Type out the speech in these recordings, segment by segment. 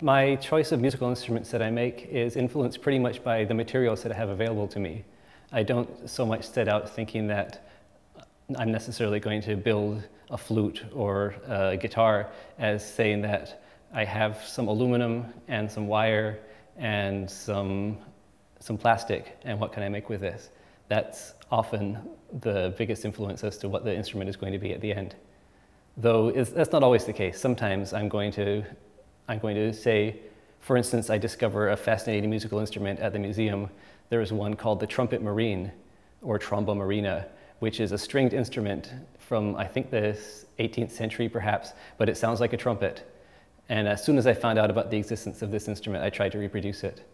My choice of musical instruments that I make is influenced pretty much by the materials that I have available to me. I don't so much set out thinking that I'm necessarily going to build a flute or a guitar as saying that I have some aluminum and some wire and some plastic, and what can I make with this? That's often the biggest influence as to what the instrument is going to be at the end. Though that's not always the case. Sometimes I'm going to say, for instance, I discover a fascinating musical instrument at the museum. There is one called the trumpet marine, or tromba marina, which is a stringed instrument from, I think, the 18th century perhaps, but it sounds like a trumpet. And as soon as I found out about the existence of this instrument, I tried to reproduce it.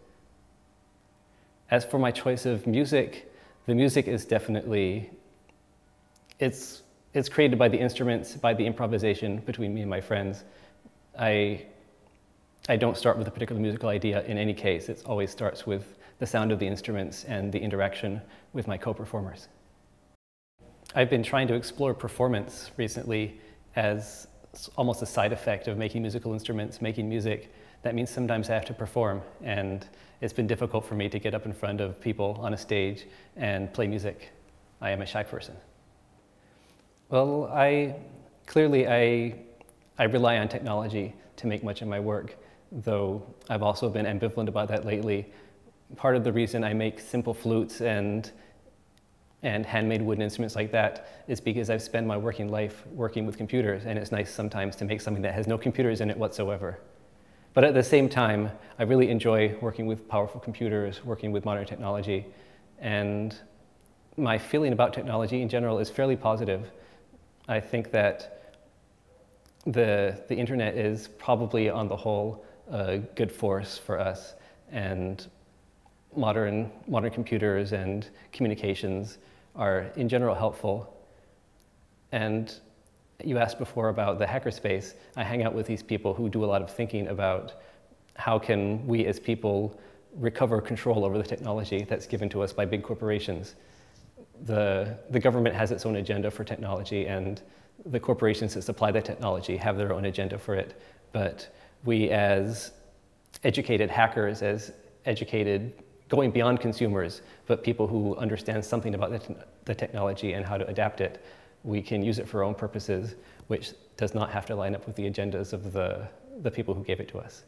As for my choice of music, the music is definitely, it's created by the instruments, by the improvisation between me and my friends. I don't start with a particular musical idea in any case. It always starts with the sound of the instruments and the interaction with my co-performers. I've been trying to explore performance recently as almost a side effect of making musical instruments, making music. That means sometimes I have to perform, and it's been difficult for me to get up in front of people on a stage and play music. I am a shy person. Well, clearly I rely on technology to make much of my work, though I've also been ambivalent about that lately. Part of the reason I make simple flutes and handmade wooden instruments like that is because I've spent my working life working with computers, and it's nice sometimes to make something that has no computers in it whatsoever. But at the same time, I really enjoy working with powerful computers, working with modern technology, and my feeling about technology in general is fairly positive. I think that the internet is probably on the whole a good force for us, and modern computers and communications are in general helpful. And you asked before about the hackerspace. I hang out with these people who do a lot of thinking about how can we as people recover control over the technology that's given to us by big corporations. The government has its own agenda for technology, and the corporations that supply the technology have their own agenda for it. But we as educated hackers, as educated, going beyond consumers, but people who understand something about the technology and how to adapt it, we can use it for our own purposes, which does not have to line up with the agendas of the people who gave it to us.